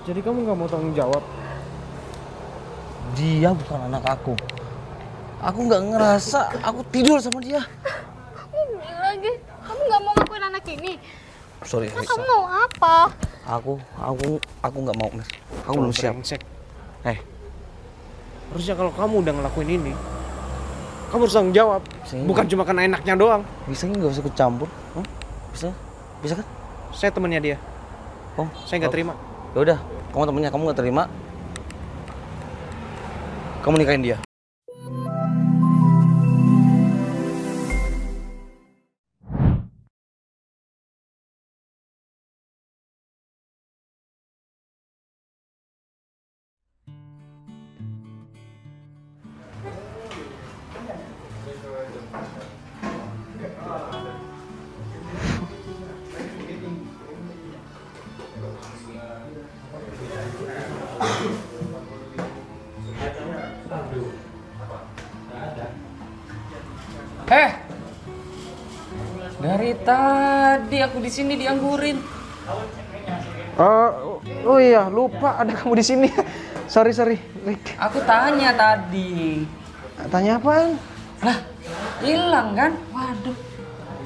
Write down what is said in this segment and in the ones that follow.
Jadi kamu nggak mau tanggung jawab? Dia bukan anak aku. Aku nggak ngerasa aku tidur sama dia. Lagi, kamu nggak mau ngakuin anak ini? Sorry, Nah, Risa. kamu mau apa? Aku nggak mau, Mir. Aku belum siap. Harusnya kalau kamu udah ngelakuin ini, kamu harus tanggung jawab. Bukan cuma karena enaknya doang. Bisa nggak usah ikut campur? Bisa kan? Saya temennya dia. Oh, Saya nggak terima. Ya udah, kamu temennya, kamu nggak terima. Kamu nikahin dia. Dari tadi aku di sini dianggurin. Oh iya, lupa ada kamu di sini. Sorry, Rick. Aku tanya tadi. Tanya apaan? Lah, hilang kan? Waduh.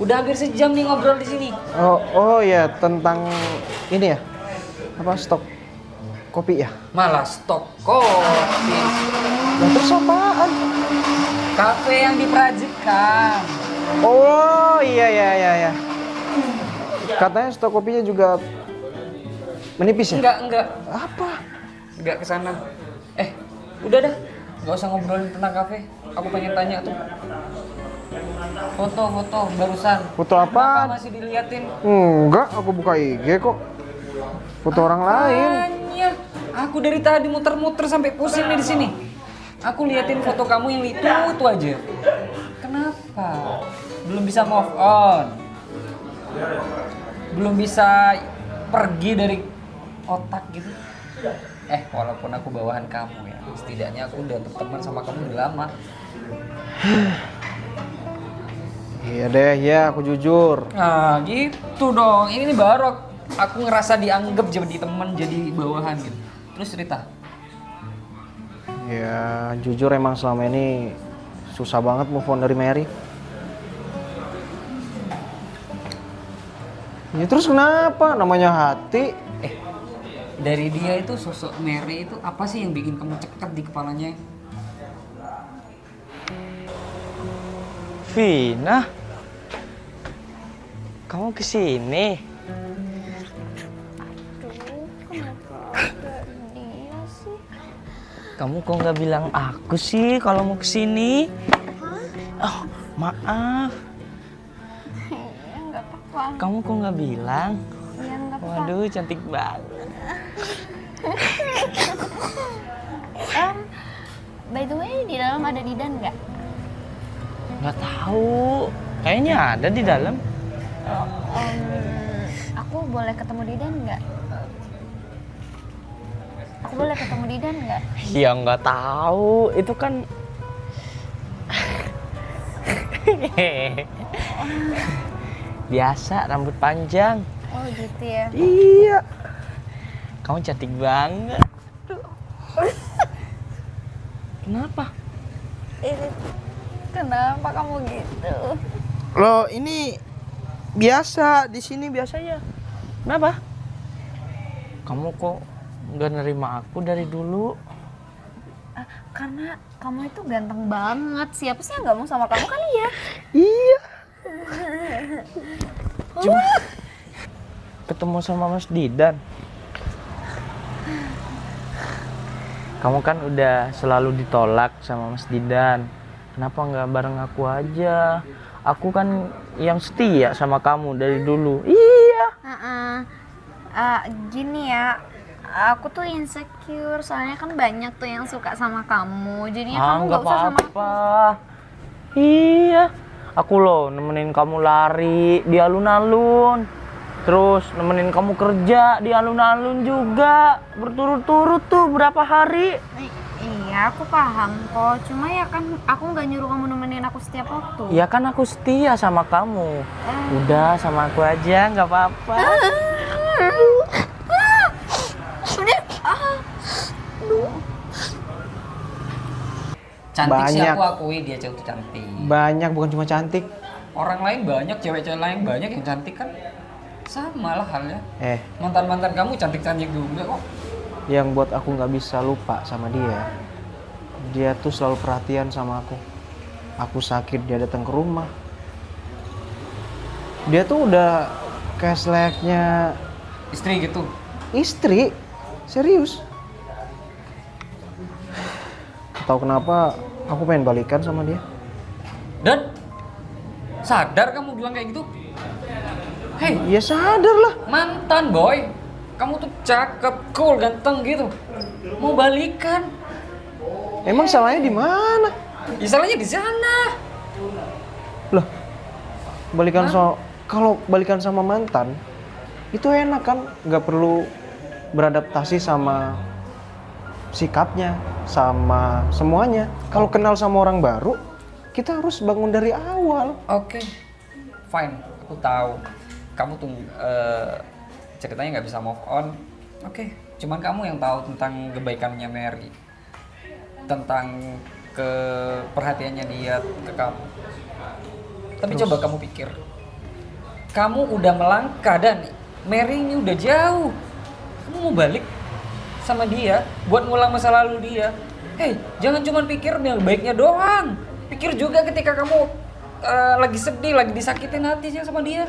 Udah hampir sejam nih ngobrol di sini. Oh ya, tentang ini ya. Apa stok kopi ya? Malah stok kopi. Lah terus apaan? Kafe yang diperajikkan. Oh iya. Katanya stok kopinya juga menipis ya? Enggak. Apa? Enggak kesana. Udah dah. Gak usah ngobrolin tentang kafe. Aku pengen tanya tuh. Foto barusan. Foto apa? Kenapa masih diliatin? Enggak, aku buka IG kok. Foto orang lain. Apanya? Aku dari tadi muter-muter sampai pusing nih di sini. Aku liatin foto kamu yang itu aja. Kenapa? Belum bisa move on. Belum bisa pergi dari otak gitu. Walaupun aku bawahan kamu ya, setidaknya aku udah berteman sama kamu udah lama. Iya deh, ya aku jujur. Nah gitu dong, ini nih baru aku ngerasa dianggap jadi teman, jadi bawahan gitu. Terus cerita. Ya jujur emang selama ini susah banget move on dari Mary. Ya terus kenapa? Namanya hati. Dari dia itu sosok Mary itu apa sih yang bikin kamu ceket di kepalanya? Vina, kamu kesini? Kamu kok nggak bilang aku sih kalau mau kesini? Oh, maaf. Nggak apa-apa. Kamu kok nggak bilang? Ya nggak apa-apa. Waduh, cantik banget. By the way, di dalam ada Didan nggak? Nggak tahu. Kayaknya ada di dalam. Aku boleh ketemu Didan nggak? Aku boleh ketemu Didan nggak? Ya nggak tahu. Itu kan. Biasa, rambut panjang. Oh gitu ya. Iya. Kamu cantik banget. Kenapa? Kenapa kamu gitu? Loh, ini biasa di sini biasanya. Kenapa? Kamu kok nggak nerima aku dari dulu? Karena kamu itu ganteng banget. Siapa sih yang nggak mau sama kamu kan ya? Iya. Cuma ketemu sama Mas Didan. Kamu kan udah selalu ditolak sama Mas Didan. Kenapa nggak bareng aku aja? Aku kan yang setia sama kamu dari dulu. Iya. Gini ya, aku tuh insecure. Soalnya kan banyak tuh yang suka sama kamu. Jadinya kamu nggak usah sama aku. Iya. Aku loh nemenin kamu lari di alun-alun. Terus nemenin kamu kerja di alun-alun juga. Berturut-turut tuh berapa hari. Iya, aku paham kok. Cuma ya kan aku nggak nyuruh kamu nemenin aku setiap waktu. Ya kan aku setia sama kamu. Udah sama aku aja, nggak apa-apa. Udah, Cantik sih Banyak. aku akui dia cewek cantik. Banyak, bukan cuma cantik. Orang lain banyak, cewek-cewek lain banyak yang cantik kan. Sama lah halnya. Mantan-mantan kamu cantik-cantik juga kok. Yang buat aku nggak bisa lupa sama dia tuh selalu perhatian sama aku. Aku sakit dia datang ke rumah. Dia tuh udah kayak selayaknya Istri gitu. istri, serius. Tahu kenapa aku pengen balikan sama dia? Dan sadar kamu bilang kayak gitu? Hei, Ya sadar lah. mantan boy. Kamu tuh cakep, cool, ganteng gitu. Mau balikan? Emang salahnya di mana? Ya salahnya di sana. Loh, kalau balikan sama mantan itu enak kan, nggak perlu beradaptasi sama sikapnya, sama semuanya. Kalau kenal sama orang baru, kita harus bangun dari awal. Oke, fine. Aku tahu. Kamu tuh ceritanya nggak bisa move on. Oke, cuman kamu yang tahu tentang kebaikannya Mary, tentang perhatiannya dia ke kamu. Tapi coba kamu pikir, kamu udah melangkah dan Mary ini udah jauh. Kamu mau balik sama dia buat ngulang masa lalu dia. Hei, jangan cuma pikir yang baiknya doang. Pikir juga ketika kamu lagi sedih, lagi disakitin hatinya sama dia.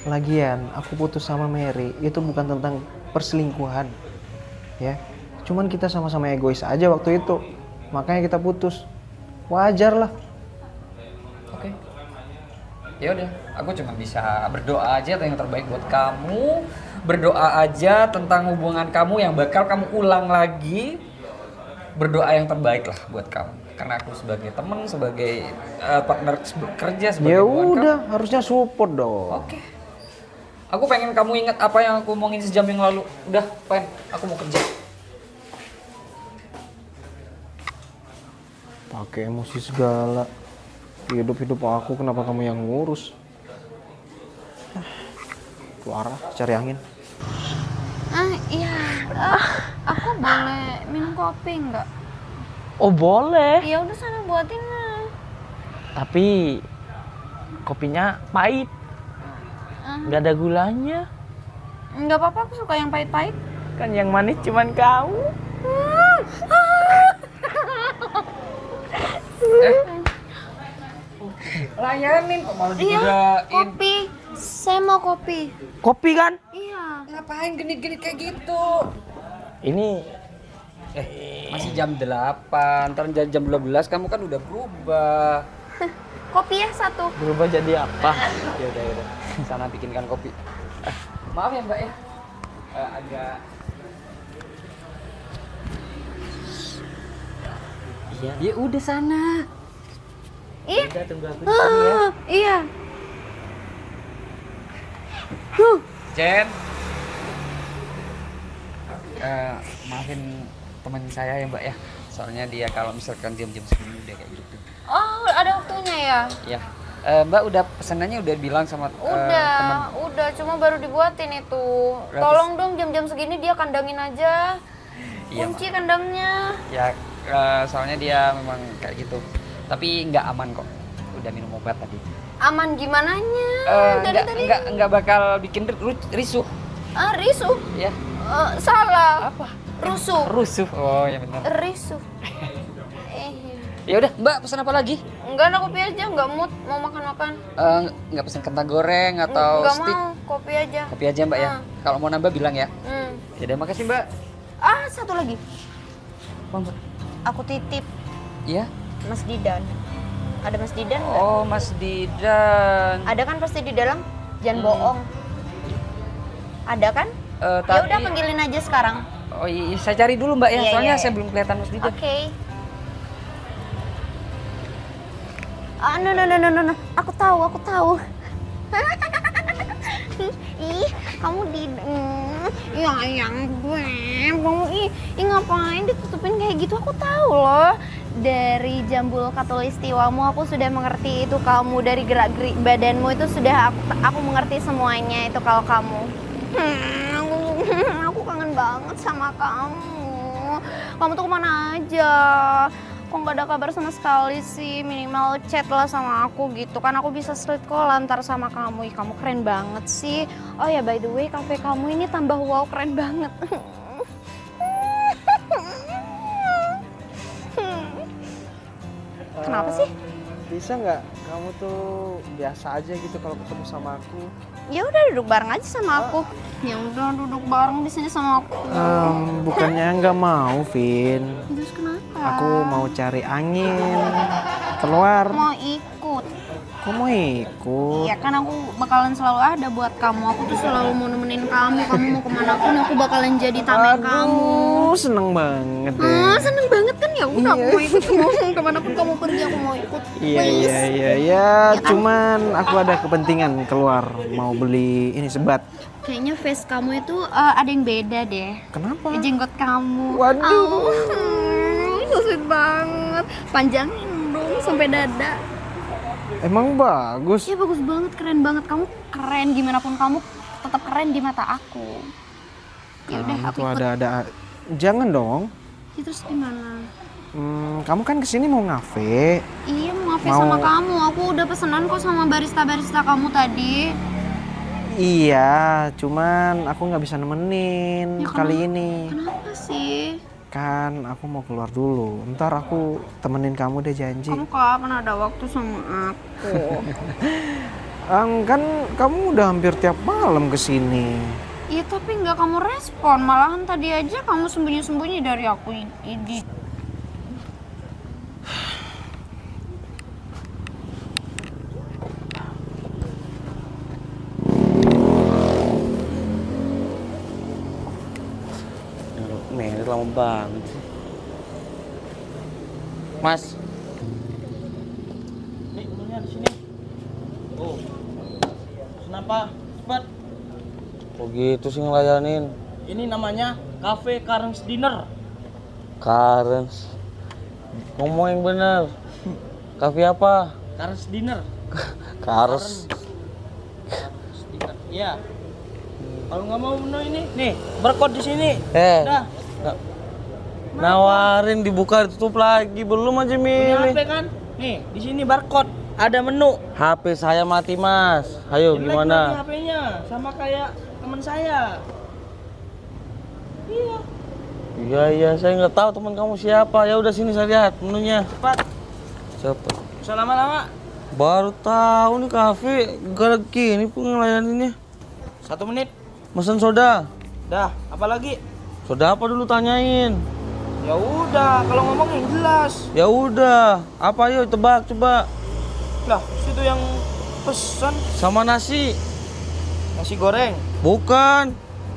Lagian aku putus sama Mary itu bukan tentang perselingkuhan, ya. Cuman kita sama-sama egois aja waktu itu, makanya kita putus. Wajar lah. Oke. Ya udah, aku cuma bisa berdoa aja yang terbaik buat kamu. Berdoa aja tentang hubungan kamu yang bakal kamu ulang lagi. Berdoa yang terbaik lah buat kamu. Karena aku sebagai teman, sebagai partner kerja, sebagai Ya kawan udah, harusnya support dong. Oke. Aku pengen kamu ingat apa yang aku omongin sejam yang lalu. Udah, fine. Aku mau kerja. Pakai emosi segala. Hidup aku, kenapa kamu yang ngurus? Keluar, cari angin. Iya. Aku boleh minum kopi nggak? Oh boleh, Ya udah sana buatin lah. tapi kopinya pahit, nggak ada gulanya. Nggak apa-apa, aku suka yang pahit-pahit. Kan yang manis cuman kamu. Layanin kok malah Iya, digodain. kopi. Saya mau kopi. Kopi kan? Iya. Ngapain genit-genit kayak gitu? Ini Masih jam 8, ntar jam 12 kamu kan udah berubah. Kopi ya satu. berubah jadi apa? Ya udah. Sana bikinkan kopi. Maaf ya Mbak ya. Agak Iya. Ya udah sana. Iya. Udah tunggu aku di sini ya. Iya. Jen. Maafin teman saya ya Mbak ya. Soalnya dia kalau misalkan jam-jam segini udah kayak gitu. Oh, ada waktunya ya? Ya. Mbak udah pesanannya udah bilang sama teman. Udah, cuma baru dibuatin itu. Tolong dong jam-jam segini dia kandangin aja. Iya, Kunci kandangnya. Ya, soalnya dia memang kayak gitu. Tapi nggak aman kok. Udah minum obat tadi. Aman gimananya? Dari tadi. Nggak bakal bikin risuh. Risuh. Ya. Salah. Apa? Rusuh. Rusuh. Oh, ya benar. Risuh. Ya udah, Mbak pesan apa lagi? Enggak, ada kopi aja, enggak mood mau makan-makan. Nggak pesan kentang goreng atau Enggak steak? mau, kopi aja. Kopi aja Mbak ya. Kalau mau nambah bilang ya. Hmm. Ya udah, makasih Mbak. Satu lagi. Apa, Mbak? Aku titip Iya. Mas Didan. Ada Mas Didan nggak? Oh, Mas Didan. Ada kan pasti di dalam? Jangan bohong. Ada kan? Ya Tapi udah panggilin aja sekarang. Oh iya, saya cari dulu Mbak ya. Iya, Soalnya iya. saya belum kelihatan Mas Didan. Oke. No. Aku tahu. Ih, kamu yang gue. Kamu ngapain ditutupin kayak gitu? Aku tahu loh. Dari jambul katulistiwamu aku sudah mengerti itu kamu. Dari gerak-gerik badanmu itu sudah aku mengerti semuanya itu kalau kamu. Aku kangen banget sama kamu. Kamu tuh kemana aja? kok nggak ada kabar sama sekali sih? Minimal chat lah sama aku gitu kan, aku bisa sleep call antar sama kamu. Ih, kamu keren banget sih. Oh ya, by the way, kafe kamu ini tambah wow, keren banget. Kenapa sih? Bisa nggak kamu tuh biasa aja gitu kalau ketemu sama aku? Ya udah duduk bareng aja sama aku. Ya udah duduk bareng di sini sama aku. Bukannya nggak mau, Vin. Terus kenapa? Aku mau cari angin keluar. Mau ikut. Kok mau ikut? Iya kan, aku bakalan selalu ada buat kamu. Aku tuh selalu mau nemenin kamu. Kamu mau kemana pun aku bakalan jadi tameng kamu. Seneng banget deh. Seneng banget kan, ya udah aku Iya. mau ikut. Kemana pun kamu pergi aku mau ikut. Iya, Please. iya, iya, iya. kan? Cuman aku ada kepentingan keluar mau beli ini sebat. Kayaknya face kamu itu ada yang beda deh. Kenapa? Jenggot kamu. Waduh. So sweet banget. Panjangin dong sampai dada. Emang bagus. Ya bagus banget, keren banget. Kamu keren, gimana pun kamu tetap keren di mata aku. Ya udah, Kamu aku tuh ikut. ada. Jangan dong. Ya, terus gimana? Kamu kan kesini mau ngafe. Iya, mau ngafe Mau- sama kamu. Aku udah pesenan kok sama barista-barista kamu tadi. Iya, cuman aku nggak bisa nemenin Ya, kali ini. Kenapa sih? Kan aku mau keluar dulu. Ntar aku temenin kamu deh, janji. Kamu kapan ada waktu sama aku? Kan kamu udah hampir tiap malam kesini. Iya, tapi nggak kamu respon. Malahan tadi aja kamu sembunyi-sembunyi dari aku. Ini. Mary lama banget sih. Mas. Nih, menunya di sini. Oh. Kenapa? Cepat. Kok gitu sih ngelayanin? Ini namanya Cafe Karens Dinner. Karens. Ngomong yang bener. Kafe apa? Karens Dinner. Kars. Karens Dinner. Iya. Kalau nggak mau menu ini, nih, barcode di sini. Dah. Nawarin dibuka ditutup lagi, belum aja Punya milih. HP kan? Nih, di sini barcode. Ada menu. HP saya mati, Mas. Ayo Jelek lagi gimana? HP-nya, sama kayak teman saya. Iya. Iya, saya nggak tahu teman kamu siapa. Ya udah sini saya lihat menunya. Cepat. Cepet. Usah lama-lama. Baru tahu nih kafe gara gini pun ngelayaninnya. 1 menit. Mesen soda. Dah, apa lagi? Soda apa dulu tanyain? Ya udah, kalau ngomong yang jelas. Ya udah, apa yuk tebak coba. Lah, situ yang pesan Sama nasi. nasi goreng. Bukan.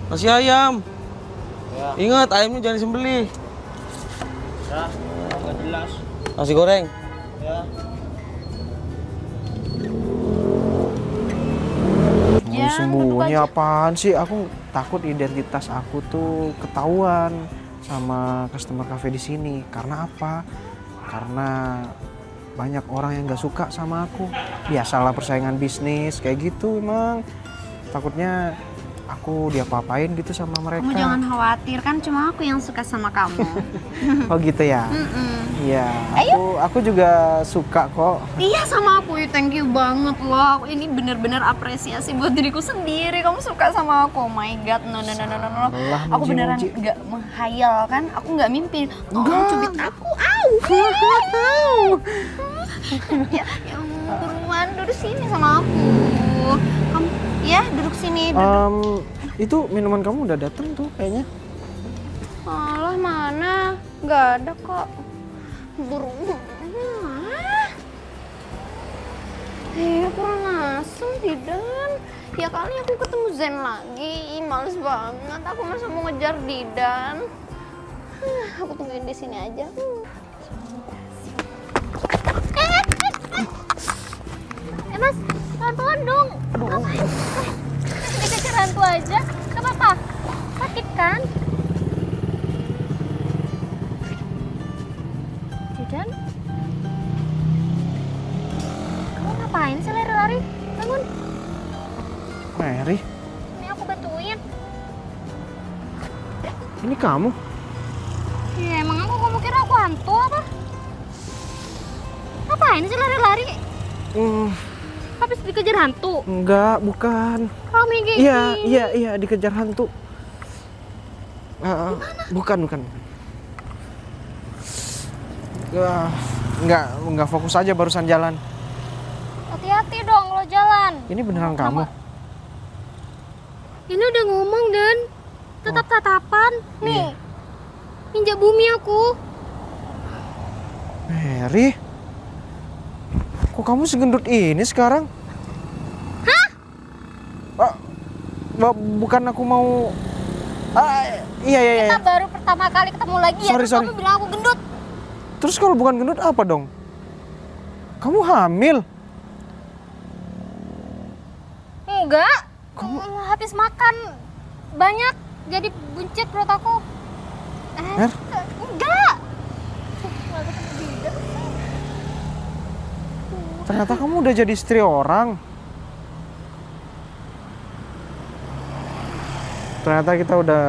Nasi ayam. Ya, Ingat ayamnya jangan disembelih. dah, nggak jelas. Nasi goreng. Ya. Sembunyi apaan sih? Aku takut identitas aku tuh ketahuan sama customer cafe di sini. Karena apa? Karena banyak orang yang gak suka sama aku. Biasalah persaingan bisnis kayak gitu emang. Takutnya aku diapa-apain gitu sama mereka. Kamu jangan khawatir, kan cuma aku yang suka sama kamu. Oh gitu ya? Mm-mm. Iya, aku juga suka kok. Iya, sama aku. Thank you banget loh. Aku ini bener-bener apresiasi buat diriku sendiri. Kamu suka sama aku. Oh my god, no. Allah, Aku beneran muji-muji. nggak menghayal kan. Aku nggak mimpi. Kamu cubit aku. Au. Ya, buruan duduk sini sama aku. Kamu, ya duduk sini. Duduk. Itu minuman kamu udah datang tuh kayaknya. Alah, mana? Nggak ada kok. Buruan. Kurang asem Didan. Ya kali aku ketemu Zen lagi. Ih, males banget. Aku masa mau ngejar Didan. Aku tungguin di sini aja. Mas, pelan-pelan dong. Ngapain? Dikejar hantu aja. Gak apa-apa. Sakit kan? Didan? Kamu ngapain sih lari-lari? Bangun. Mary, Ini aku bantuin. ini kamu? Ya emang kamu kira aku hantu apa? ngapain sih lari-lari? Hmm, Habis dikejar hantu? enggak, bukan. Rame kayak Iya, gini. iya, dikejar hantu. Bukan. Enggak fokus aja barusan jalan. Hati-hati dong lo jalan. Ini beneran kamu? Ini udah ngomong dan tetap tatapan. Nih, injak bumi aku. Mary, kok kamu segendut ini sekarang? Hah? Bukan aku mau. Iya. Kita baru pertama kali ketemu lagi ya. Sorry. Terus kamu bilang aku gendut. Terus kalau bukan gendut apa dong? Kamu hamil? Enggak. Habis makan banyak jadi buncit perut aku. Mer? Enggak. Ternyata kamu udah jadi istri orang. Ternyata kita udah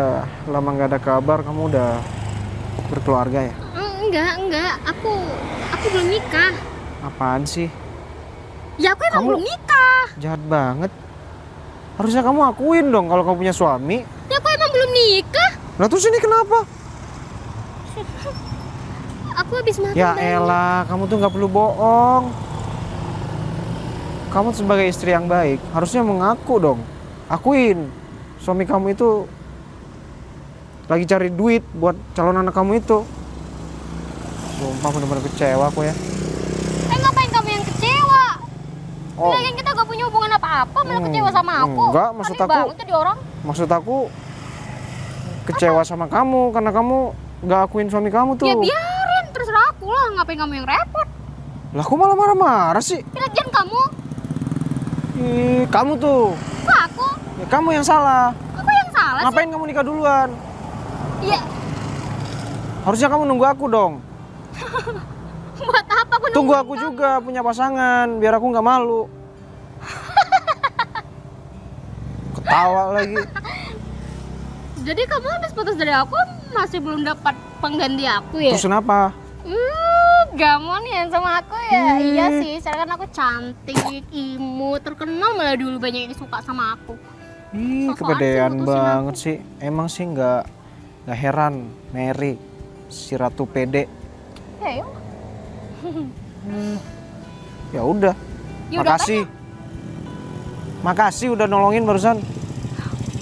lama nggak ada kabar, kamu udah berkeluarga ya? Enggak. Aku belum nikah. Apaan sih? Ya aku emang Kamu- belum nikah. Jahat banget. Harusnya kamu akuin dong kalau kamu punya suami. Ya aku emang belum nikah. Nah terus ini kenapa? Aku habis makan Ya banyak. elah, kamu tuh nggak perlu bohong. Kamu sebagai istri yang baik harusnya mengaku dong. Akuin. Suami kamu itu lagi cari duit buat calon anak kamu itu. Sumpah bener-bener kecewa aku ya. Ngapain kamu yang kecewa? Oh, Lagian kita gak punya hubungan apa-apa, malah kecewa sama aku. enggak, maksud Aneh aku- banget jadi orang. maksud aku kecewa sama kamu karena kamu nggak akuin suami kamu tuh. Ya biarin, terserah aku lah. Ngapain kamu yang repot? Lah kok malah marah-marah sih? Lagian kamu, Ih, kamu tuh. kok aku? Ya, kamu yang salah. Aku yang salah sih? Ngapain kamu nikah duluan? Ya, Harusnya kamu nunggu aku dong. buat apa aku Tunggu nungguin aku kamu? juga punya pasangan biar aku nggak malu. Ketawa lagi. Jadi kamu habis putus dari aku masih belum dapat pengganti aku ya? Terus kenapa? Gamon ya sama aku ya? Iya sih, sekarang kan aku cantik, imut, terkenal malah dulu banyak yang suka sama aku. Ih, Sosokan kepedean sih mutusin banget sih. Emang sih nggak heran Mary si Ratu Pede. Ya, yuk. Ya udah. Ya udah Makasih udah nolongin barusan.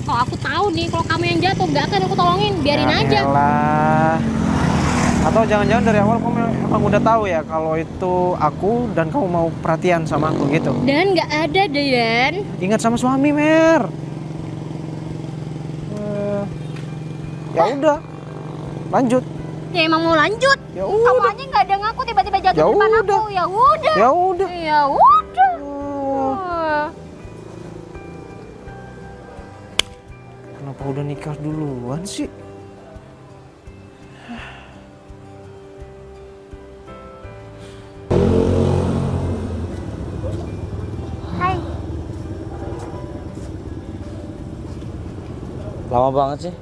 Kalau aku tahu nih, kalau kamu yang jatuh, gak akan aku tolongin, biarin Ya aja. elah. Atau jangan-jangan dari awal kamu emang udah tahu ya kalau itu aku dan kamu mau perhatian sama aku gitu. Dan gak ada, Dan. Ingat sama suami, Mer. Ya udah. Lanjut. Ya emang mau lanjut. Ya Kamu udah. aja gak ada ngaku, tiba-tiba jatuh Ya di depan udah. aku. Ya udah. Ya udah. Ya udah. Kenapa udah nikah duluan sih? Hai. Lama banget sih.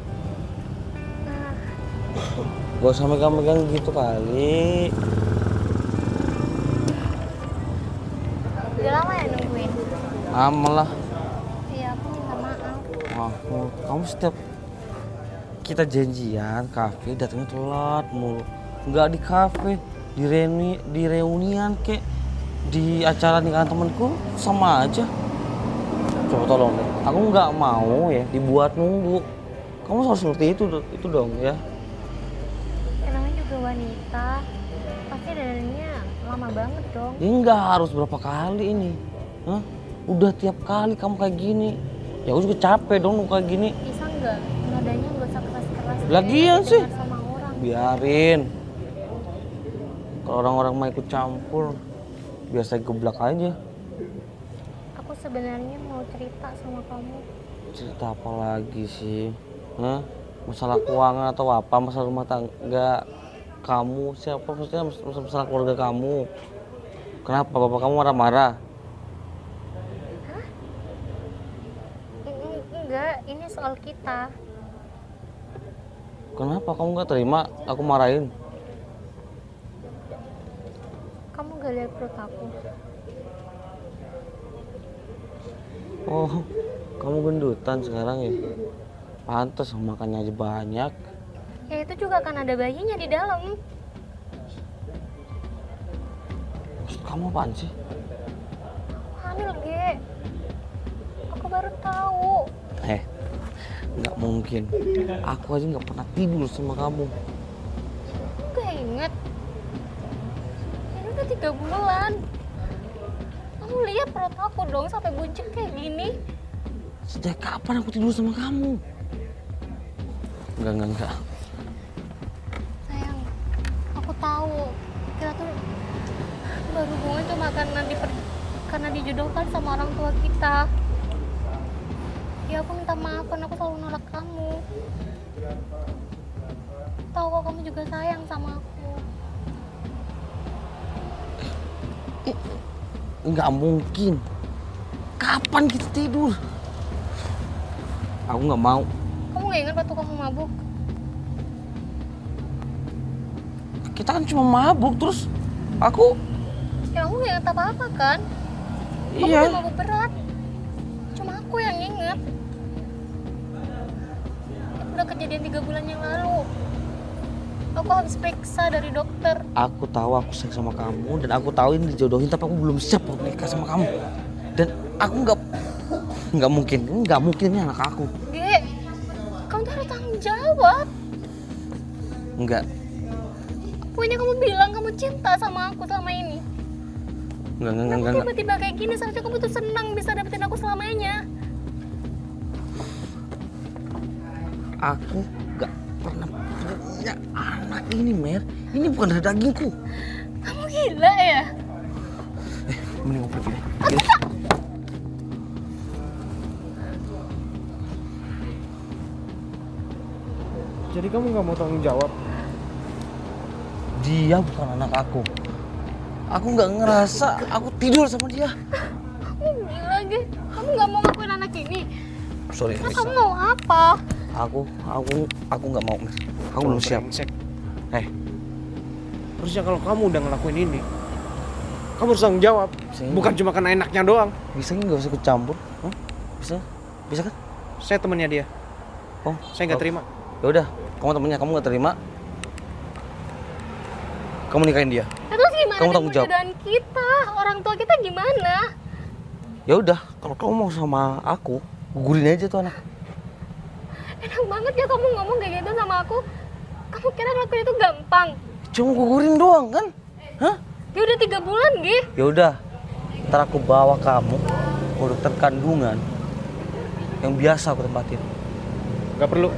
Gak usah megang-megang gitu kali. Udah lama ya nungguin? Lama lah. Iya, aku minta maaf. Wah, kamu setiap kita janjian kafe datangnya telat mulu. Nggak di kafe, di reunian kek, di acara nikahan temanku sama aja. Coba tolong deh. Aku nggak mau ya dibuat nunggu. Kamu harus ngerti itu dong ya. Ya, namanya juga wanita. Pasti dananya lama banget dong. Ini nggak harus berapa kali ini. Hah? Udah tiap kali kamu kayak gini. Ya aku juga capek dong nunggu kayak gini. Bisa nggak? Nadanya nggak usah keras-keras. Lagian Dengar sih. sama orang. Biarin. Kalau orang-orang mau ikut campur, biasa geblak aja. Aku sebenarnya mau cerita sama kamu. Cerita apa lagi sih? Hah? Masalah keuangan atau apa? Masalah rumah tangga kamu? Siapa? Maksudnya masalah keluarga kamu? Kenapa bapak kamu marah-marah? Enggak, ini soal kita. Kenapa kamu nggak terima? Aku marahin. Kamu gak lihat perut aku? Oh, kamu gendutan sekarang ya? Pantes makannya aja banyak. Ya itu juga kan ada bayinya di dalam. Maksud kamu apaan sih? Hamil, Ge. Aku baru tahu. Nggak mungkin. Aku aja nggak pernah tidur sama kamu. Gak inget. Ini udah 3 bulan. Kamu lihat perut aku dong sampai buncit kayak gini. Sejak kapan aku tidur sama kamu? Enggak. Sayang, aku tahu kita tuh berhubungan cuma karena dijodohkan sama orang tua kita. Ya aku minta maaf karena aku selalu nolak kamu. Tahu kok kamu juga sayang sama aku. Nggak mungkin. Kapan kita tidur? Aku nggak mau. Kamu gak ingat waktu kamu mabuk? Kita kan cuma mabuk terus aku. Ya kamu gak ingat apa-apa kan? Kamu Iya. udah mabuk berat. Cuma aku yang inget. Itu udah kejadian 3 bulan yang lalu. Aku habis periksa dari dokter. Aku tahu aku sayang sama kamu dan aku tahu ini dijodohin, tapi aku belum siap untuk nikah sama kamu. Dan aku nggak mungkin ini anak aku. Ge, kamu tuh harus tanggung jawab. Enggak. Pokoknya kamu bilang kamu cinta sama aku selama ini. Enggak. Tiba-tiba kayak gini, seharusnya kamu tuh senang bisa dapetin aku selamanya. Aku nggak pernah punya anak ini, Mer. Ini bukan darah dagingku. Kamu gila ya? Mending aku pergi deh. Jadi kamu nggak mau tanggung jawab? Dia bukan anak aku. Aku nggak ngerasa aku tidur sama dia. Kamu gila, Ge. Kamu gak mau ngakuin anak ini? Sorry, Terus Risa. kamu mau apa? Aku nggak mau, Mer. Aku belum siap. Brengsek. Harusnya kalau kamu udah ngelakuin ini, kamu harus tanggung jawab. Saya- Bukan cuma karena enaknya doang. Bisa nggak usah ikut campur? Hah? Bisa kan? Saya temennya dia. Oh, Saya nggak terima. Ya udah, kamu temennya, kamu nggak terima. Kamu nikahin dia. Ya, terus gimana Kamu dengan tanggung jawab. perjodohan kita? Orang tua kita gimana? Ya udah, kalau kamu mau sama aku, gugurin aja tuh anak. Enak banget ya kamu ngomong kayak gitu sama aku. Kamu kira ngelakuin itu gampang? Cuma gugurin doang kan? Hah? Ya udah 3 bulan, Ge. Ya udah, ntar aku bawa kamu ke dokter kandungan yang biasa aku tempatin. Nggak perlu.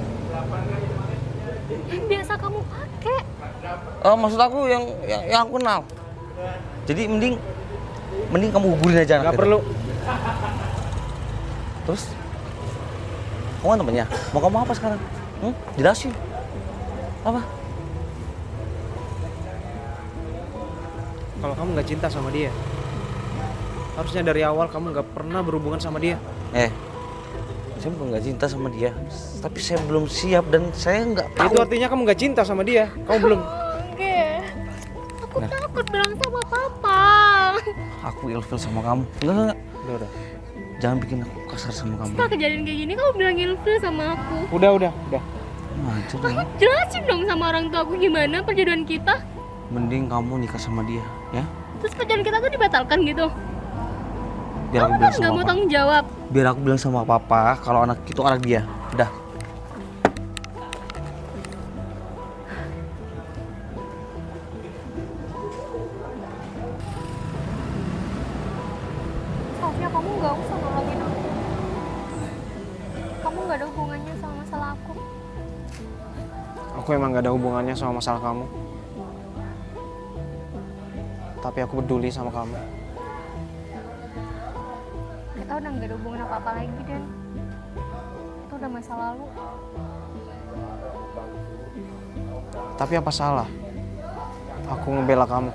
Yang biasa kamu pakai. Maksud aku yang aku kenal. Jadi mending kamu gugurin aja anak Nggak itu. perlu. Terus, kamu kan temennya. Mau kamu apa sekarang? Jelasin. Apa? Kalau kamu nggak cinta sama dia, harusnya dari awal kamu nggak pernah berhubungan sama dia. Saya bukan nggak cinta sama dia, tapi saya belum siap dan saya nggak tahu. Itu artinya kamu nggak cinta sama dia. Kamu belum. Ge. Aku Nah. takut bilang sama papa. Aku ilfil sama kamu. Enggak. Udah. Jangan bikin aku kasar sama kamu. Setelah kejadian kayak gini kamu bilang ilfil sama aku. Udah. Macam Kamu jelasin dong sama orang tua aku gimana perjodohan kita. Mending kamu nikah sama dia, ya? Terus perjodohan kita tuh dibatalkan gitu. Biar Kamu aku kan bilang gak sama mau papa. tanggung jawab. Biar aku bilang sama papa kalau anak itu anak dia. Udah. Seharusnya kamu gak usah nolongin aku. Kamu gak ada hubungannya sama masalah aku. Aku emang nggak ada hubungannya sama masalah kamu. Tapi aku peduli sama kamu. Kita udah gak ada hubungan apa-apa lagi, Dan. Itu udah masa lalu. Tapi apa salah aku ngebela kamu?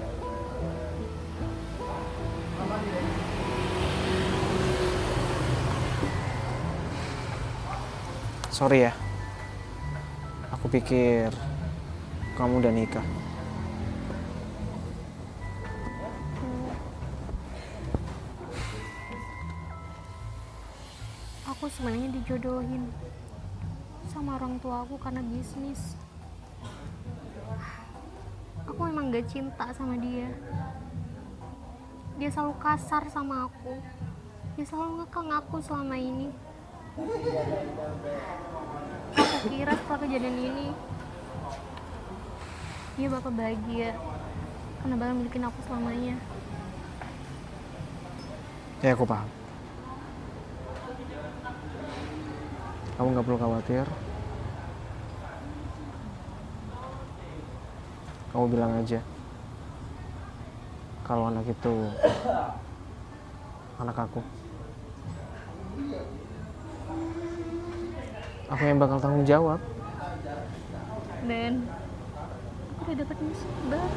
Sorry ya. Aku pikir kamu udah nikah. sebenarnya dijodohin sama orang tua aku karena bisnis. Aku memang gak cinta sama dia. Dia selalu kasar sama aku. Dia selalu ngekang aku selama ini. Aku kira setelah kejadian ini dia bakal bahagia karena bakal milikin aku selamanya. Ya aku paham. Kamu nggak perlu khawatir. Kamu bilang aja kalau anak itu anak aku. Aku yang bakal tanggung jawab. Dan aku udah dapat musibah.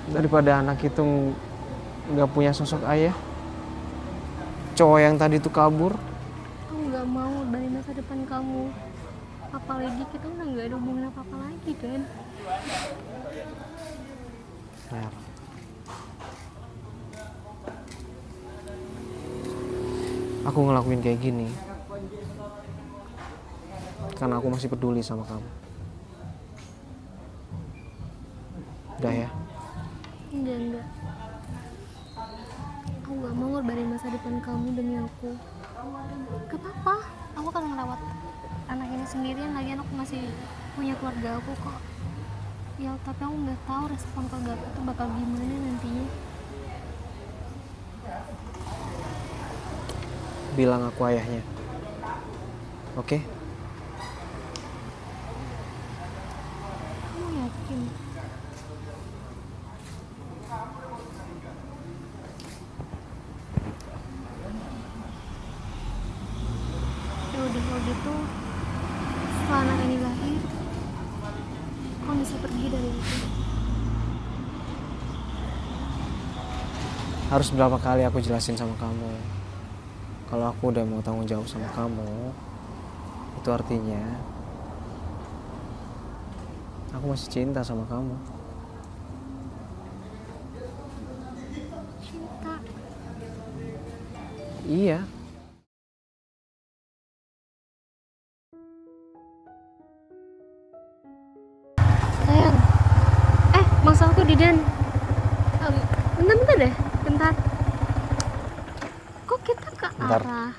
Daripada anak itu nggak punya sosok ayah, cowok yang tadi tuh kabur. Aku nggak mau dari masa depan kamu. Apalagi kita udah nggak ada hubungan apa-apa lagi, Dan. Mer, aku ngelakuin kayak gini karena aku masih peduli sama kamu. Udah ya. Enggak. Aku nggak mau ngorbanin masa depan kamu demi aku. Gak apa-apa, aku akan merawat anak ini sendirian. Lagian aku masih punya keluarga aku kok. Ya, tapi aku nggak tahu respon keluarga aku tuh bakal gimana nantinya. Bilang aku ayahnya. Oke? Kamu yakin? Ya udah, kalau gitu setelah anak ini lahir, kamu bisa pergi dari itu. Harus berapa kali aku jelasin sama kamu kalau aku udah mau tanggung jawab sama kamu, itu artinya aku masih cinta sama kamu. Cinta. Iya. Sayang. Maksud aku Didan. Bentar deh, bentar. Kok kita ke Bentar. arah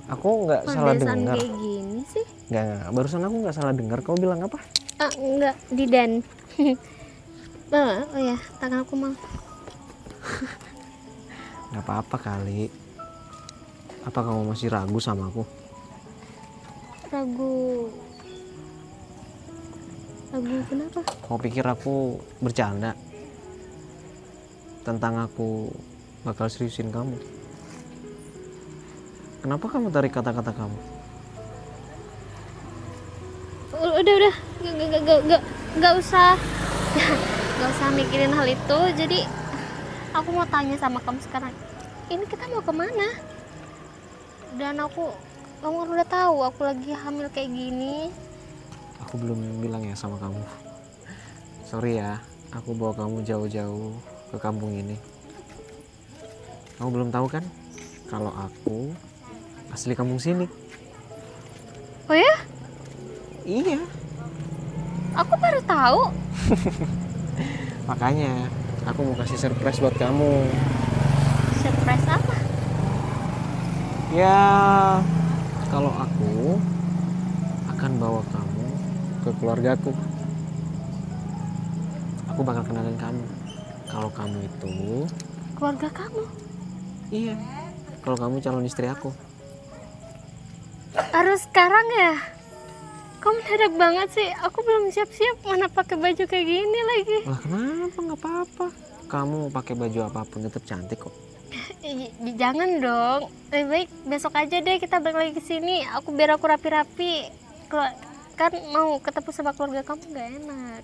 Aku nggak salah perdesaan dengar. kayak gini sih? Nggak. Barusan aku nggak salah dengar. Kamu bilang apa? Enggak, Didan. Oh ya, tangan aku mau. Nggak apa-apa kali. Apa kamu masih ragu sama aku? Ragu kenapa? Kamu pikir aku bercanda? Tentang aku bakal seriusin kamu. Kenapa kamu tarik kata-kata kamu? Udah, nggak usah, nggak usah mikirin hal itu. Jadi aku mau tanya sama kamu sekarang, ini kita mau kemana? Dan kamu kan udah tahu aku lagi hamil kayak gini. Aku belum bilang ya sama kamu. Sorry ya, aku bawa kamu jauh-jauh ke kampung ini. Kamu belum tahu kan kalau aku asli kampung sini. Oh ya? Iya. Aku baru tahu. Makanya aku mau kasih surprise buat kamu. Surprise apa? Ya, kalau aku akan bawa kamu ke keluargaku. Aku bakal kenalin kamu. Kalau kamu itu, Keluarga kamu? iya. Kalau kamu calon istri aku. Harus sekarang ya? Kamu mendadak banget sih. Aku belum siap-siap, mana pakai baju kayak gini lagi. Lah kenapa? Nggak apa-apa. Kamu mau pakai baju apapun tetap cantik kok. Jangan dong. Lebih baik besok aja deh kita balik lagi ke sini. Biar aku rapi-rapi. Kan mau ketemu sama keluarga kamu gak enak.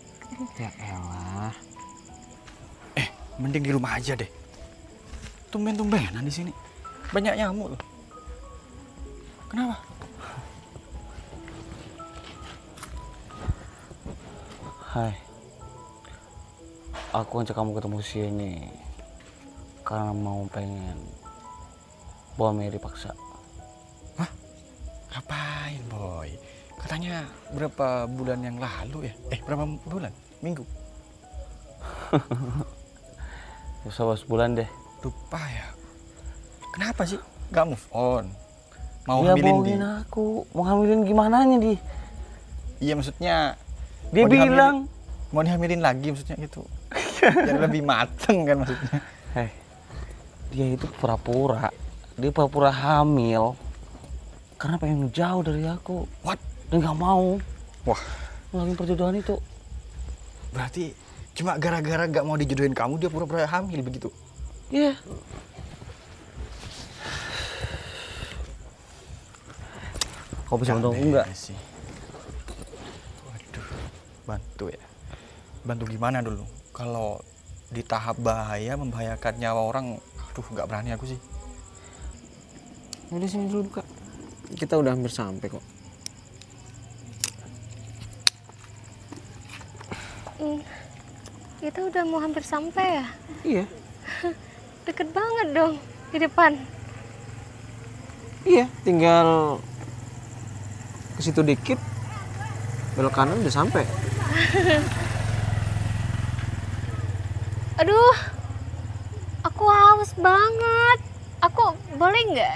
Ya elah. Mending di rumah aja deh. Tumben-tumbenan di sini. Banyak nyamuk loh. Kenapa? Hai, aku ajak kamu ketemu sini karena mau pengen bawa Mary paksa. Hah? Ngapain boy? Katanya berapa bulan yang lalu ya? Berapa bulan? Minggu? Usah sebulan deh. Lupa ya. Kenapa sih gak move on? Mau Dia hamilin bohongin aku. Mau hamilin gimana nya di? Iya maksudnya Dia mau bilang mau dihamilin lagi maksudnya gitu. Biar lebih mateng kan maksudnya. dia itu pura-pura. Dia pura-pura hamil karena pengen jauh dari aku. What? Dan gak mau Wah, ngelakuin perjodohan itu. berarti cuma gara-gara gak mau dijodohin kamu dia pura-pura hamil begitu? Iya. Kau bisa bantu aku enggak? Sih. Waduh, bantu ya. Bantu gimana dulu? Kalau di tahap bahaya, membahayakan nyawa orang, aduh nggak berani aku sih. Udah sini dulu Kak. Kita udah hampir sampai kok. Kita udah mau hampir sampai ya? Iya. Deket banget dong di depan. Iya, tinggal ke situ dikit. Belok kanan udah sampai. Aduh, aku haus banget. Aku boleh nggak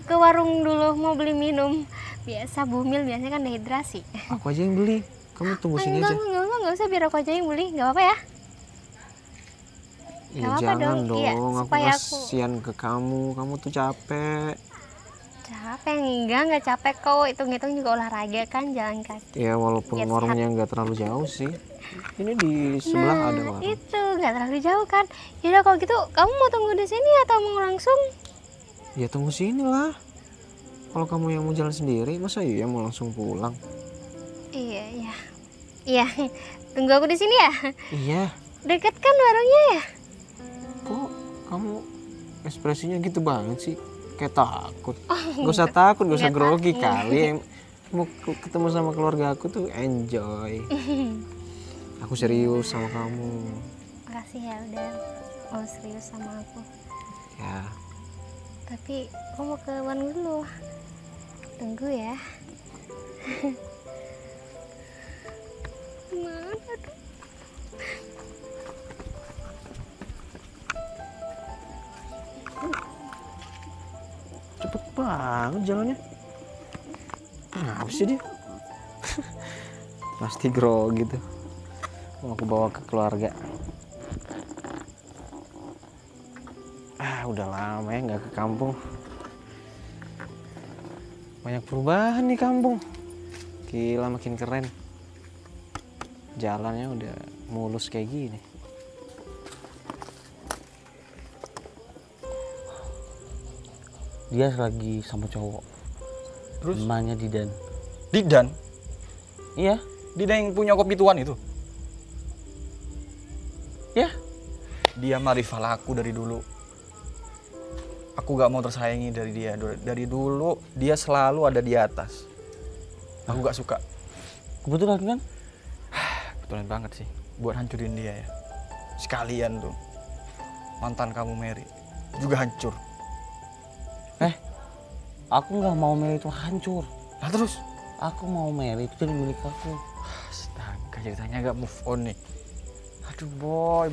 ke warung dulu mau beli minum? Biasa Bumil biasanya kan dehidrasi. Aku aja yang beli. Kamu tunggu sini aja. Enggak usah, biar aku aja yang beli. Nggak apa-apa ya? Iya, Gak apa jangan dong. Iya, dong. Aku supaya kasihan ke kamu. Kamu tuh capek. Capek nggak capek kok. Hitung-hitung juga olahraga kan, jalan kaki. Ya walaupun Biar warungnya nggak terlalu jauh sih. Ini di sebelah ada warung. Itu nggak terlalu jauh kan. Yaudah kalau gitu kamu mau tunggu di sini atau mau langsung? Ya tunggu sini lah. Kalau kamu yang mau jalan sendiri, masa iya mau langsung pulang? Iya. Tunggu aku di sini ya. Iya. Deket kan warungnya ya? Kok kamu ekspresinya gitu banget sih? Kayak takut. Gak usah takut, gak usah Nggak grogi takut. kali. Mau ketemu sama keluarga aku tuh enjoy. Aku serius sama kamu. Makasih ya udah mau serius sama aku. Ya. Tapi aku mau ke warung dulu. Tunggu ya. Mana tuh? Cepet banget jalannya. Kenapa sih dia? Pasti grogi gitu. Mau aku bawa ke keluarga. Udah lama ya nggak ke kampung. Banyak perubahan nih kampung. Gila makin keren. Jalannya udah mulus kayak gini. Dia lagi sama cowok. Terus? Namanya Didan. Didan? Iya. Didan yang punya kopi tuan itu? Ya. Dia mah rival aku dari dulu. Aku gak mau tersaingi dari dia. Dari dulu dia selalu ada di atas. Aku gak suka. Kebetulan kan? Kebetulan banget sih. Buat hancurin dia ya. Sekalian tuh. Mantan kamu Mary juga hancur. Aku nggak mau Mary itu hancur. Nah terus? Aku mau Mary itu jadi milik aku. Astaga, ceritanya gak move on nih. Aduh boy.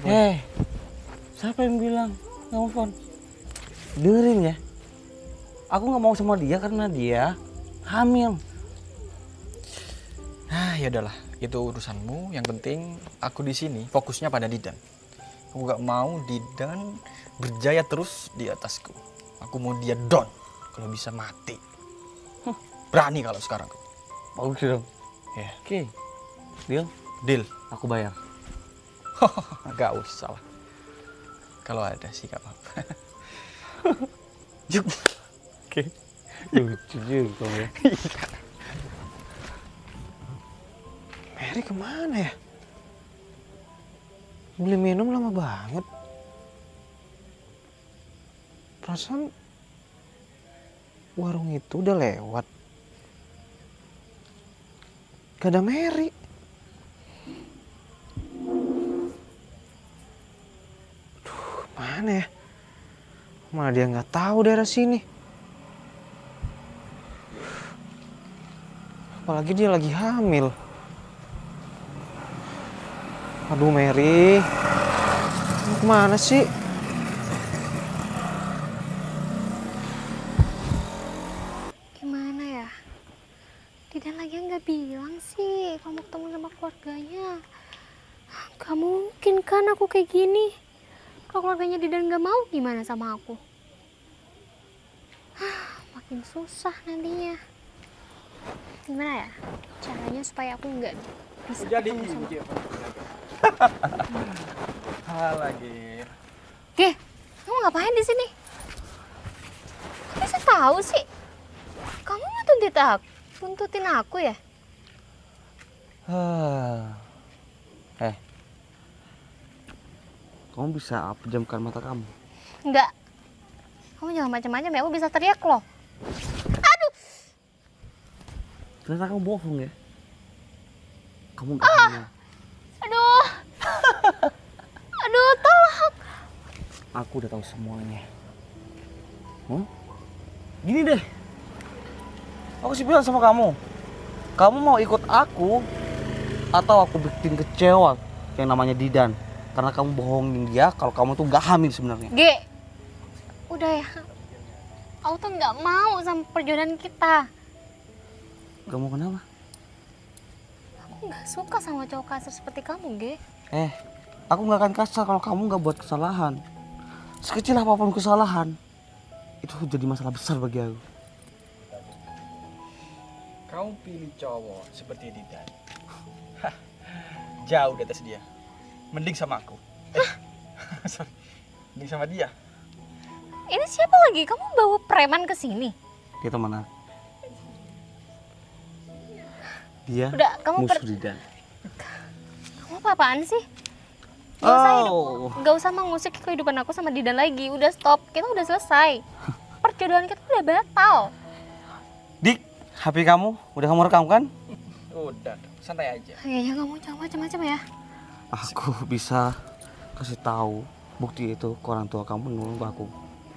Siapa yang bilang nggak move on? Dengerin ya. Aku nggak mau sama dia karena dia hamil. Ya udahlah, itu urusanmu. Yang penting aku di sini fokusnya pada Didan. Aku gak mau Didan berjaya terus di atasku. Aku mau dia down, kalau bisa mati. Berani kalau sekarang. Bagus dong. Ya, Oke. Deal. deal. Aku bayar. Gak usah lah. Kalau ada sih gak apa-apa. Juk. Oke. Lucu juga kamu ya. Mary kemana ya? Beli minum lama banget. Perasaan warung itu udah lewat. Gak ada Mary. Duh, mana ya? Mana dia nggak tahu daerah sini. Apalagi dia lagi hamil. Aduh Mary, lu kemana sih? Gimana ya? Didan lagi nggak bilang sih kamu ketemu sama keluarganya. Gak mungkin kan aku kayak gini. Kalau keluarganya Didan nggak mau gimana sama aku? Makin susah nantinya. Gimana ya? Caranya supaya aku nggak bisa ketemu sama Lagi. Ge, kamu ngapain di sini? Kok bisa tahu sih? Kamu tuntutin aku ya? Kamu bisa pejamkan mata kamu? Enggak. Kamu jangan macam-macam ya, aku bisa teriak loh. Ternyata kamu bohong ya? Kamu gak hamil. Aduh. Aduh, tolong. Aku udah tahu semuanya. Gini deh. Aku sih bilang sama kamu. Kamu mau ikut aku atau aku bikin kecewa yang namanya Didan karena kamu bohongin dia kalau kamu tuh gak hamil sebenarnya. Ge. Udah ya. Aku tuh nggak mau sama perjodohan kita. Gak mau kenapa? Aku nggak suka sama cowok kasar seperti kamu, Ge. Aku gak akan kasar kalau kamu gak buat kesalahan. Sekecil apapun kesalahan, itu jadi masalah besar bagi aku. Kamu pilih cowok seperti Didan. Hah, jauh di atas dia. Mending sama aku. Sorry. Mending sama dia. Ini siapa lagi? Kamu bawa preman ke sini? Dia teman aku. Dia Udah, kamu musuh Didan. Kamu apa-apaan sih? Gak usah mengusik kehidupan aku sama Didan lagi. Udah stop, kita udah selesai. Perjodohan kita udah batal. Dik, HP kamu udah kamu rekam kan? Udah, santai aja. Kayaknya kamu jangan macam-macam ya. Aku bisa kasih tahu bukti itu ke orang tua kamu nunggu aku.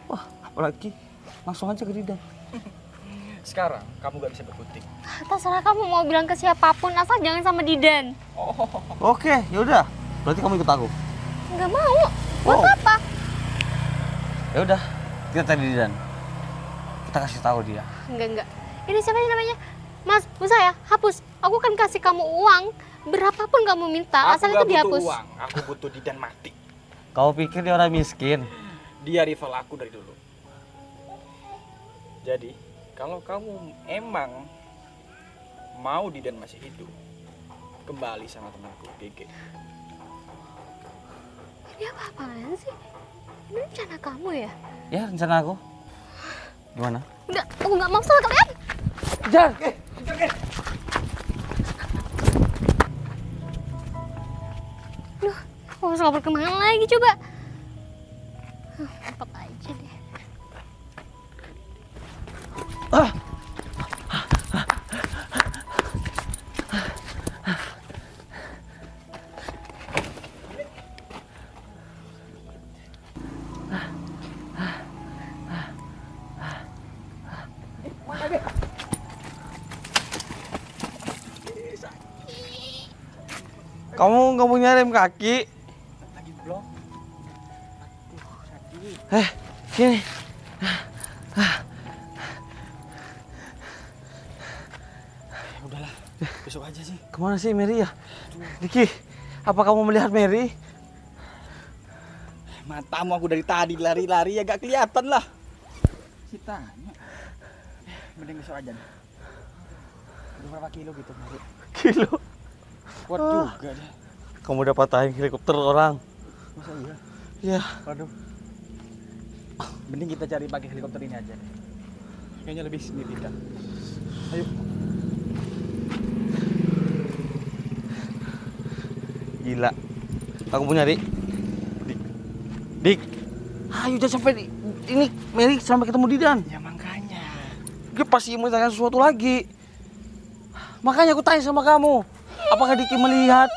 Wah, apalagi langsung aja ke Didan. Sekarang kamu gak bisa berkutik. Terserah kamu mau bilang ke siapapun, asal jangan sama Didan. Oke, yaudah. Berarti kamu ikut aku. Nggak mau. Buat apa? Ya udah, kita cari Didan. Kita kasih tahu dia. Enggak. Ini siapa sih namanya? Mas, usah ya, hapus. Aku kan kasih kamu uang berapapun kamu minta, asal itu dihapus. Uang. Aku butuh Didan mati. Kau pikir dia orang miskin? Dia rival aku dari dulu. Jadi, kalau kamu emang mau Didan masih hidup, kembali sama temanku, Gege. Ini apa-apaan sih? Ini rencana kamu ya? Ya, rencana aku. Gimana? Enggak, aku nggak mau sama kalian. Jar! Duh, aku harus ngobrol kemana lagi coba? Apa aja deh. Kamu nggak punya rem kaki? Lagi blok. Gini. Udahlah, besok aja sih. Kemana sih Mary ya? Diki, apa kamu melihat Mary? Matamu aku dari tadi lari-lari ya gak kelihatan lah. Si tanya. Mending besok aja deh. Udah berapa kilo gitu, Mari? Kilo. Kuat juga deh. Kamu udah patahin helikopter orang. Masa iya? Ya. Waduh. Mending kita cari pakai helikopter ini aja deh. Kayaknya lebih signifikan. Ayo. Gila. Aku punya Dik. Dik. Ayo jangan sampai ini Mary sampai ketemu Didan. Ya makanya. Dia pasti mau tanya sesuatu lagi. Makanya aku tanya sama kamu. Apakah Diki melihat?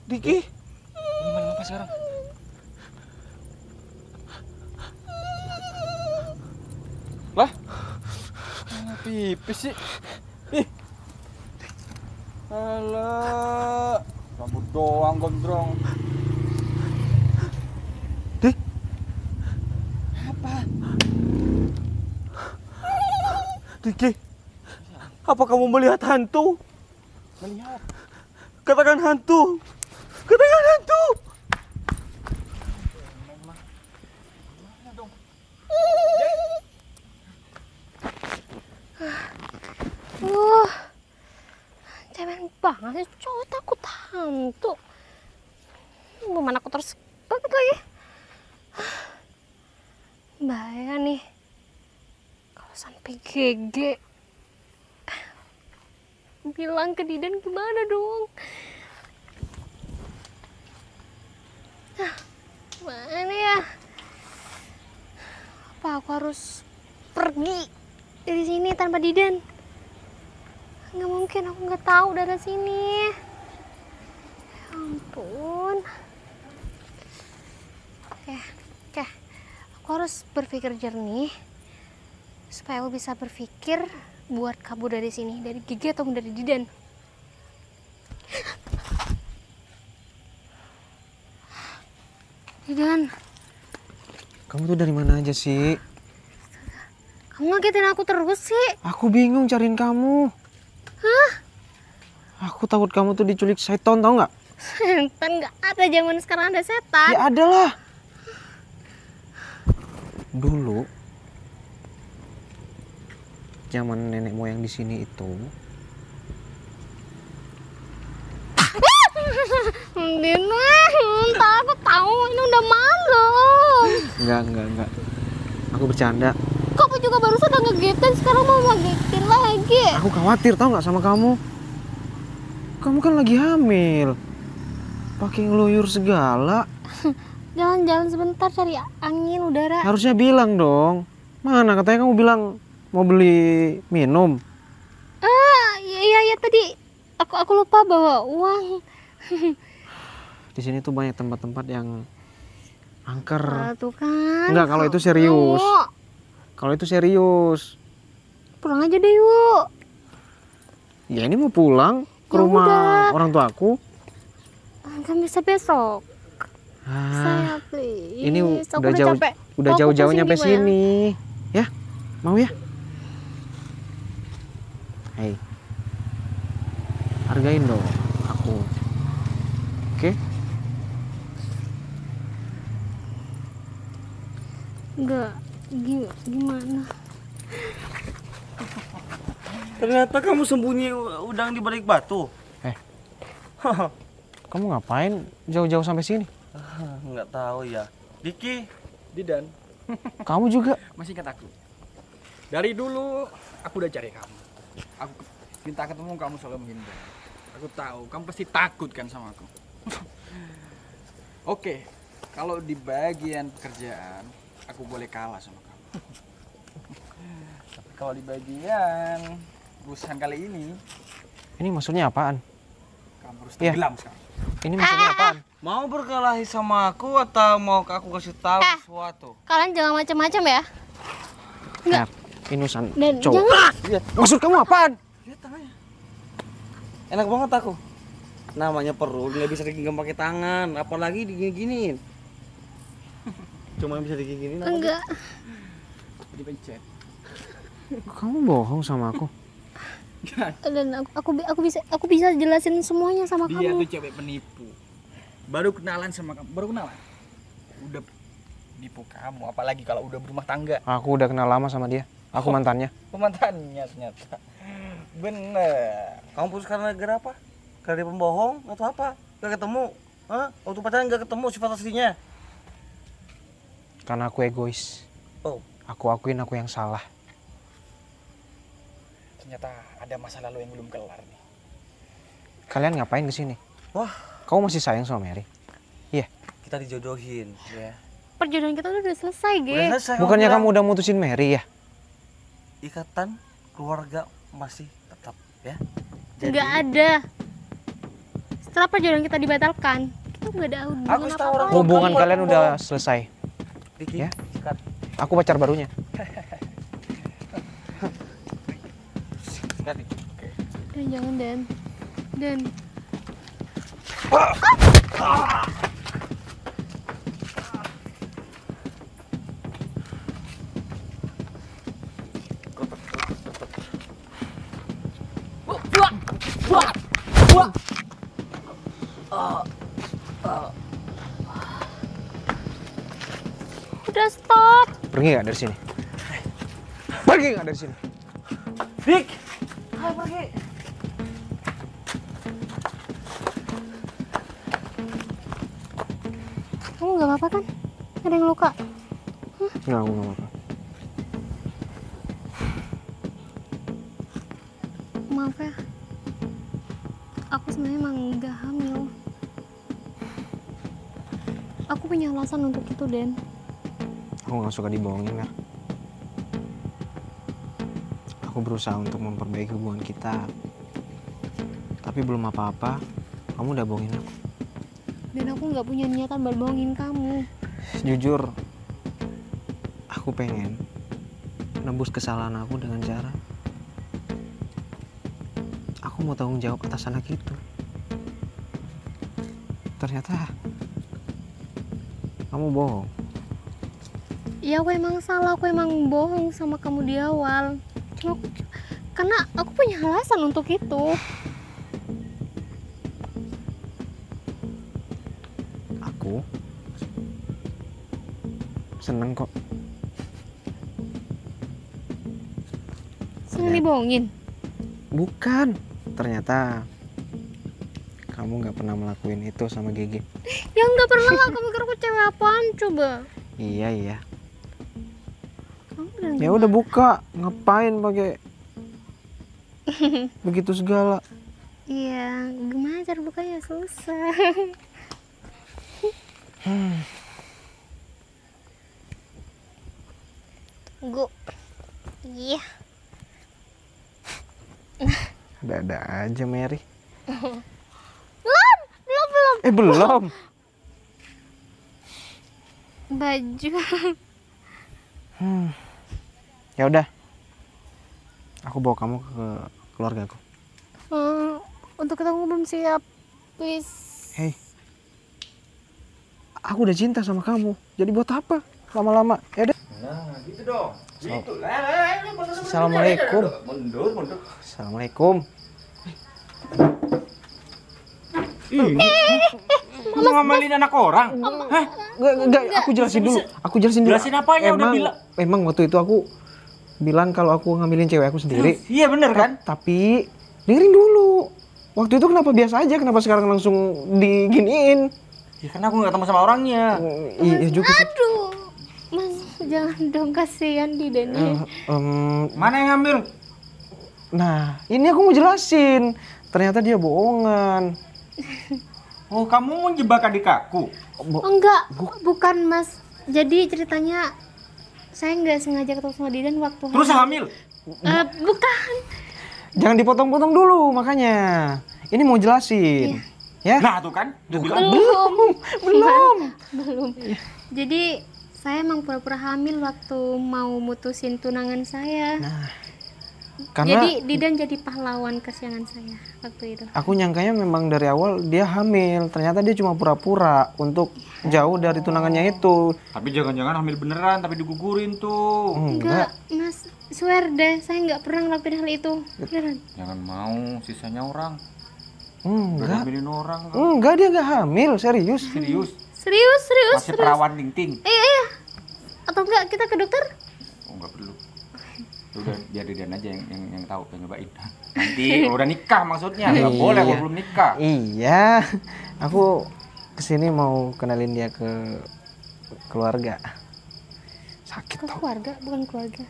Diki? Gimana apa sekarang? Lah? Pipis sih. Ih, Alah, rambut doang gondrong. Dik. Apa? Diki, apa kamu melihat hantu? Melihat. Katakan hantu. Katakan hantu. Cemen banget sih cowok takut hantu. Gimana aku terus banget lagi. Bahaya nih. Kalau sampai GG. Bilang ke Didan gimana dong? Mana ya? Apa aku harus pergi dari sini tanpa Didan? Nggak mungkin, aku nggak tahu daerah sini. Ya ampun. Oke. Aku harus berpikir jernih supaya aku bisa berpikir buat kabur dari sini, dari Gigi atau dari Didan. Didan, Kamu tuh dari mana aja sih? kamu ngagetin aku terus sih. Aku bingung cariin kamu. Hah? Aku takut kamu tuh diculik setan, tau nggak? Setan nggak ada, zaman sekarang ada setan. Ya ada lah. Dulu, zaman nenek moyang di sini itu, Din, entah aku tahu ini udah malam. enggak. Aku bercanda. Kamu juga barusan udah ngegetin, sekarang mau ngagetin lagi. Aku khawatir tau nggak sama kamu. Kamu kan lagi hamil. Pakai ngeluyur segala. Jalan-jalan sebentar cari angin udara. Harusnya bilang dong. Mana katanya kamu bilang mau beli minum. Iya tadi aku lupa bawa uang. Di sini tuh banyak tempat-tempat yang angker. Tuh kan. Enggak, kalau itu serius. Mau. Kalau itu serius. Pulang aja deh yuk. Ya ini mau pulang ke Ya rumah udah. orang tuaku. Kan bisa besok. Ah, Saya please. ini Aku udah jauh, capek. udah Kalau aku jauh-jauh pusing nyampe gimana? sini. Ya, mau ya? Hei, hargain dong aku. Oke? Enggak. Gimana? Ternyata kamu sembunyi udang di balik batu. Kamu ngapain jauh-jauh sampai sini? Nggak tahu ya. Diki, Didan, Kamu juga? masih ingat aku? Dari dulu aku udah cari kamu. Aku minta ketemu, kamu selalu menghindar. Aku tahu kamu pasti takut kan sama aku. Oke, kalau di bagian pekerjaan aku boleh kalah sama kamu. Tapi kalau di bagian urusan kali ini, Ini maksudnya apaan? kamu harus Iya. tenggelam sekarang. Ini maksudnya apaan? mau berkelahi sama aku atau mau aku kasih tahu sesuatu? Kalian jangan macam-macam ya. Enggak. Inusan Dan cowok. jangan. Maksud kamu apaan? Lihat tangannya. Enak banget aku. Namanya perut nggak bisa digenggam pakai tangan, apalagi digini-giniin. Cuma bisa digini-giniin. apa? Enggak. Dipencet. Kamu bohong sama aku. Dan aku bisa jelasin semuanya sama Dia kamu. tuh cewek penipu. Baru kenalan sama kamu, baru kenalan. Udah nipu kamu, apalagi kalau udah berumah tangga. Aku udah kenal lama sama dia. Aku mantannya. Pemantannya ternyata. Bener. Kamu putus karena gara apa? Karena dia pembohong atau apa? Gak ketemu? Hah? Waktu pacaran gak ketemu sifat aslinya? Karena aku egois. Oh, Aku akuin aku yang salah. Ternyata ada masa lalu yang belum kelar nih. Kalian ngapain ke sini? wah, Kamu masih sayang sama Mary? Iya. kita dijodohin ya. Perjodohan kita udah selesai, Ge. Udah selesai. Bukannya bilang. kamu udah mutusin Mary ya? Ikatan keluarga masih tetap ya. Nggak ada. Setelah perjodohan kita dibatalkan, kita nggak ada hubungan Aku tahu orang apa-apa. Hubungan kamu kalian bohong. udah selesai. Diki, Ya. sikat. Aku pacar barunya. Sikat, Diki. Dan jangan Dan. Dan udah stop. Pergi nggak dari sini? Pergi nggak dari sini? Dik. Kamu nggak apa-apa kan? Ada yang luka? Nggak, aku nggak apa-apa. Maaf ya. Aku sebenarnya emang nggak hamil. Aku punya alasan untuk itu, Den. Aku nggak suka dibohongin, Mer. Aku berusaha untuk memperbaiki hubungan kita. Tapi belum apa-apa, kamu udah bohongin aku. Dan aku nggak punya niatan buat bohongin kamu. Jujur, aku pengen nebus kesalahan aku dengan cara aku mau tanggung jawab atas anak itu. Ternyata kamu bohong. Ya aku emang salah, aku emang bohong sama kamu di awal. Karena aku punya alasan untuk itu. Aku seneng kok. Seneng dibohongin. Bukan, ternyata kamu nggak pernah melakuin itu sama Gege. Ya nggak pernah lah, kamu kira aku cewek apaan coba? Iya. Kamu beneran Ya udah buka, ngapain pakai begitu segala? Iya, gimana cara bukanya? Susah. Tunggu. Iya. Ada aja Mary. Belum. Belum. Baju. Ya udah. Aku bawa kamu ke keluargaku. Untuk ketemu belum siap. Please. Hei. Aku udah cinta sama kamu. Jadi buat apa? Lama-lama. Ya udah. Nah, gitu dong. Gitu. Assalamualaikum. Mundur. Assalamualaikum. Mau ngamalin anak orang? Hah? Enggak, aku jelasin dulu. Jelasin apanya? Udah bilang. Emang waktu itu aku bilang kalau aku ngambilin cewek aku sendiri. Iya bener kan? Tapi dengerin dulu. Waktu itu kenapa biasa aja, kenapa sekarang langsung diginiin? Ya karena aku nggak ketemu sama orangnya. Iya juga sih. Aduh. Mas, jangan dong, kasihan di Dani. Mana yang ngambil? Nah, ini aku mau jelasin. Ternyata dia bohongan. Oh, kamu mau jebak adik aku? Enggak, bukan Mas. Jadi ceritanya saya nggak sengaja ketemu sama Didan waktu Terus hamil? Bukan. Jangan dipotong-potong dulu makanya. Ini mau jelasin. Ya? Nah, tuh kan? Udah bilang. Belum. Jadi saya emang pura-pura hamil waktu mau mutusin tunangan saya. Karena Jadi Didan jadi pahlawan kesiangan saya waktu itu. aku nyangkanya memang dari awal dia hamil. Ternyata dia cuma pura-pura untuk jauh dari tunangannya itu. Tapi jangan-jangan hamil beneran, tapi digugurin tuh. Enggak, Mas. Swear deh, saya nggak pernah ngelakuin hal itu. Beneran. Jangan mau, sisanya orang. Enggak. Hamilin orang. Enggak, dia nggak hamil, serius. Serius. Serius. Masih perawan ting-ting. Iya. Atau enggak kita ke dokter? Oh, enggak perlu. Udah biar Didan aja yang tahu, yang nyobain. Nanti kalau udah nikah maksudnya, nggak boleh kalau belum nikah. Iya, aku kesini mau kenalin dia ke keluarga. Sakit Ke tau. keluarga, bukan keluarga.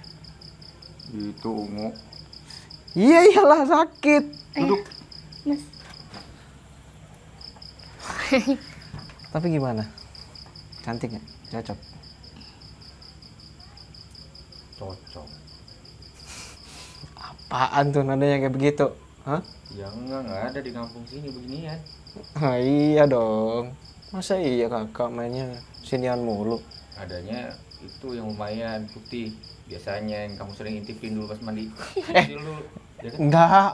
Itu ungu. Iya iyalah sakit. Duduk. Mas. Tapi gimana? Cantik nggak? Cocok. Cocok. Apaan tuh nadanya kayak begitu? Hah? Ya enggak ada di kampung sini beginian. Iya dong. Masa iya kakak mainnya sinian mulu? Adanya itu yang lumayan putih. Biasanya yang kamu sering intipin dulu pas mandi. Ya kan?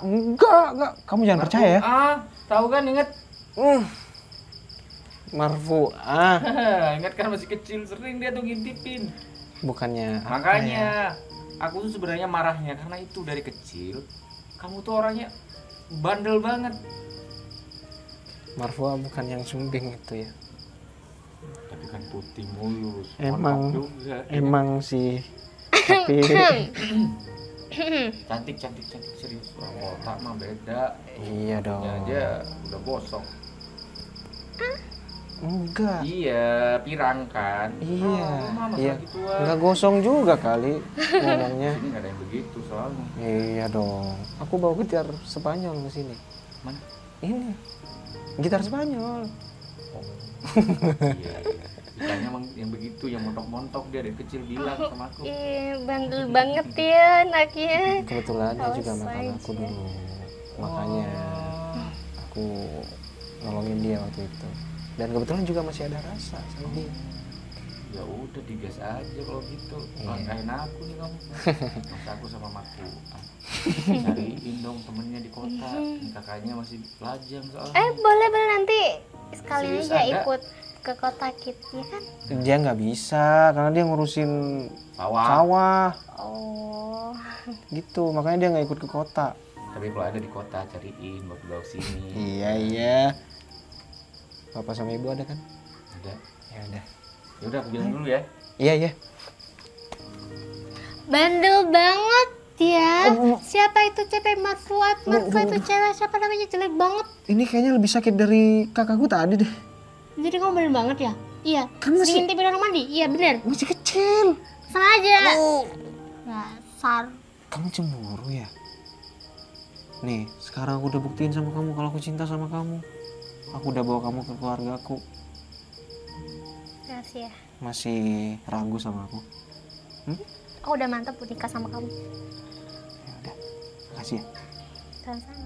Enggak. Kamu jangan percaya ya. Tahu kan, inget? Marfu'ah. Ingat kan masih kecil, sering dia tuh ngintipin. Bukannya apa ya? Makanya aku tuh sebenarnya marahnya karena itu dari kecil kamu tuh orangnya bandel banget. Marfu'ah bukan yang sumbing itu ya. Tapi kan putih mulus. Emang montok juga. emang sih. Tapi Cantik serius. Orang botak mah beda. iya dong. Ya aja udah gosong. Enggak. Iya, pirang kan. Iya. Mama Iya. gituan. Enggak gosong juga kali ngomongnya. Ini nggak ada yang begitu soalnya. Iya dong. Aku bawa gitar Spanyol ke sini. Mana? Ini. Gitar Spanyol. Iya. Ditanya emang yang begitu, yang montok-montok dia dari kecil bilang sama aku. Ih, bandel banget ya anaknya. Kebetulan dia juga Awas mantan aja. aku dulu. Makanya aku nolongin dia waktu itu. Dan kebetulan juga masih ada rasa sama dia. Ya udah digas aja kalau gitu. Iya. Langkahin aku nih kamu. Masa aku sama Maku. Cariin dong temennya di kota. Ini kakaknya masih lajang soalnya. Boleh nanti sekalian Serius aja ada? ikut ke kota kita ya kan? Dia nggak bisa karena dia ngurusin Sawah. sawah Oh. gitu. Makanya dia nggak ikut ke kota. Tapi kalau ada di kota cariin buat bawa sini. Iya. Bapak sama ibu ada kan? Ada. Ya udah. Ya udah aku bilang dulu ya. Iya. Bandel banget ya. Siapa itu cewek Marfuat? Marfuat itu cewek siapa namanya, jelek banget. Ini kayaknya lebih sakit dari kakakku tadi deh. Jadi kamu bandel banget ya? Iya. Kan masih- Sering ngintipin orang mandi? Iya bener. Masih kecil. Sengaja. Dasar. Kamu cemburu ya? Nih, sekarang aku udah buktiin sama kamu kalau aku cinta sama kamu. Aku udah bawa kamu ke keluargaku. Makasih ya. Masih ragu sama aku? Aku udah mantap nikah sama kamu. Ya udah. Makasih ya. Sama-sama.